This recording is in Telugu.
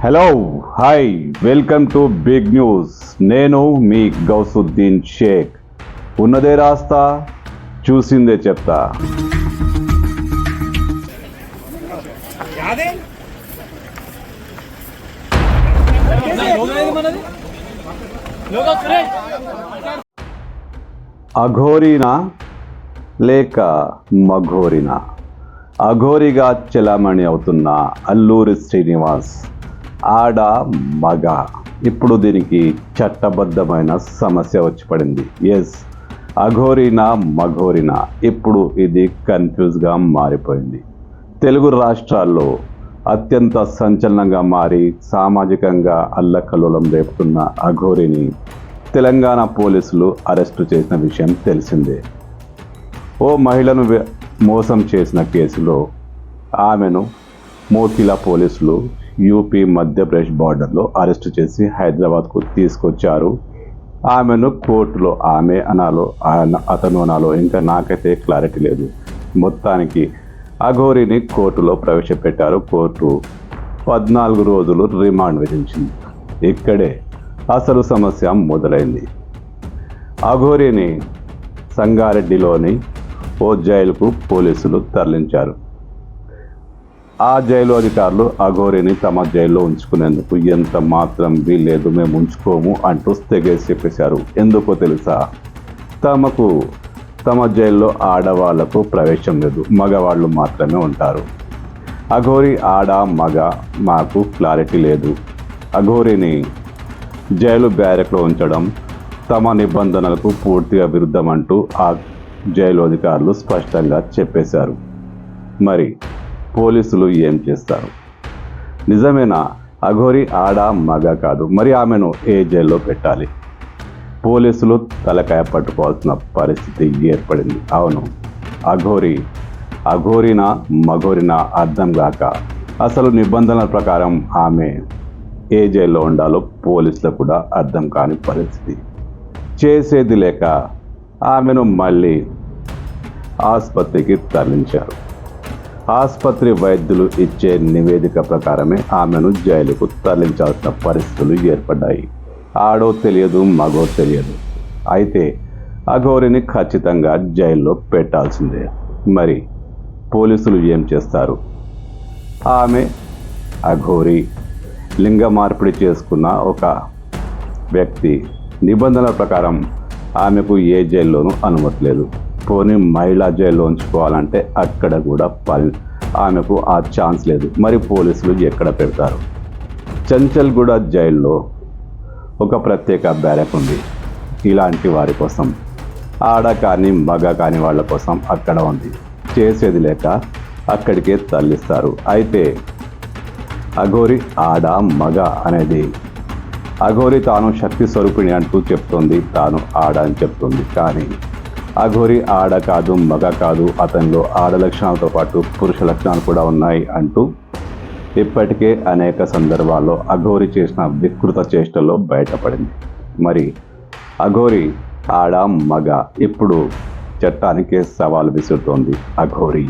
Hello hi welcome to big news. నేను మీ గౌసుద్దీన్ షేక్. ఉన్నదే రాస్తా, చూసిందే చెప్తా. అఘోరీనా లేక మఘోరీనా? అఘోరిగా చెలామణి అవుతున్న అల్లూరి శ్రీనివాస్ ఆడ మగ. ఇప్పుడు దీనికి చట్టబద్ధమైన సమస్య వచ్చి పడింది. ఎస్, అఘోరీనా మఘోరీనా? ఇప్పుడు ఇది కన్ఫ్యూజ్గా మారిపోయింది. తెలుగు రాష్ట్రాల్లో అత్యంత సంచలనంగా మారి సామాజికంగా అల్లకల్లోలం రేపుతున్న అఘోరిని తెలంగాణ పోలీసులు అరెస్టు చేసిన విషయం తెలిసిందే. ఓ మహిళను మోసం చేసిన కేసులో ఆమెను మోకిలా పోలీసులు యూపీ మధ్యప్రదేశ్ బార్డర్లో అరెస్టు చేసి హైదరాబాద్కు తీసుకొచ్చారు. ఆమెను కోర్టులో ఆమె అనాలో అతను అనాలో ఇంకా నాకైతే క్లారిటీ లేదు. మొత్తానికి అఘోరిని కోర్టులో ప్రవేశపెట్టారు. కోర్టు 14 రోజులు రిమాండ్ విధించింది. ఇక్కడే అసలు సమస్య మొదలైంది. అఘోరిని సంగారెడ్డిలోని ఓ జైలుకు పోలీసులు తరలించారు. ఆ జైలు అధికారులు అఘోరిని తమ జైల్లో ఉంచుకునేందుకు ఎంత మాత్రం వీల్లేదు, మేము ఉంచుకోము అంటూ తెగేసి చెప్పేశారు. ఎందుకో తెలుసా? తమ జైల్లో ఆడవాళ్లకు ప్రవేశం లేదు, మగవాళ్ళు మాత్రమే ఉంటారు. అఘోరి ఆడ మగ మాకు క్లారిటీ లేదు. అఘోరిని జైలు బ్యారెక్లో ఉంచడం తమ నిబంధనలకు పూర్తిగా విరుద్ధం అంటూ ఆ జైలు అధికారులు స్పష్టంగా చెప్పేశారు. మరి పోలీసులు ఏం చేస్తారు? నిజమేనా అఘోరి ఆడ మగ కాదు? మరి ఆమెను ఏ జైల్లో పెట్టాలి? పోలీసులు తలకాయ పట్టుకోవాల్సిన పరిస్థితి ఏర్పడింది. అవును, అఘోరినా మఘోరినా అర్థం కాక అసలు నిబంధనల ప్రకారం ఆమె ఏ జైల్లో ఉండాలో పోలీసులకు కూడా అర్థం కాని పరిస్థితి. చేసేది లేక ఆమెను మళ్ళీ ఆసుపత్రికి తరలించారు. ఆసుపత్రి వైద్యులు ఇచ్చే నివేదిక ప్రకారమే ఆమెను జైలుకు తరలించాల్సిన పరిస్థితులు ఏర్పడ్డాయి. ఆడో తెలియదు, మగో తెలియదు. అయితే అఘోరిని ఖచ్చితంగా జైల్లో పెట్టాల్సిందే. మరి పోలీసులు ఏం చేస్తారు? ఆమె అఘోరి, లింగ మార్పిడి చేసుకున్న ఒక వ్యక్తి. నిబంధనల ప్రకారం ఆమెకు ఏ జైల్లోనూ అనుమతి లేదు. పోనీ మహిళా జైల్లో ఉంచుకోవాలంటే అక్కడ కూడా ఆమెకు ఆ ఛాన్స్ లేదు. మరి పోలీసులు ఎక్కడ పెడతారు? చంచల్గూడ జైల్లో ఒక ప్రత్యేక బ్యారెక్ ఉంది. ఇలాంటి వారి కోసం, ఆడ కానీ మగ కాని వాళ్ళ కోసం అక్కడ ఉంది. చేసేది లేక అక్కడికే తరలిస్తారు. అయితే అఘోరి ఆడ మగ అనేది, అఘోరి తాను శక్తి స్వరూపిణి అంటూ చెప్తుంది, తాను ఆడ అని చెప్తుంది. కానీ అఘోరి ఆడ కాదు, మగ కాదు, అతనిలో ఆడ లక్షణాలతో పాటు పురుష లక్షణాలు కూడా ఉన్నాయి అంటూ ఇప్పటికే అనేక సందర్భాల్లో అఘోరి చేసిన వికృత చేష్టల్లో బయటపడింది. మరి అఘోరి ఆడ మగ ఇప్పుడు చట్టానికే సవాల్ విసురుతోంది అఘోరి.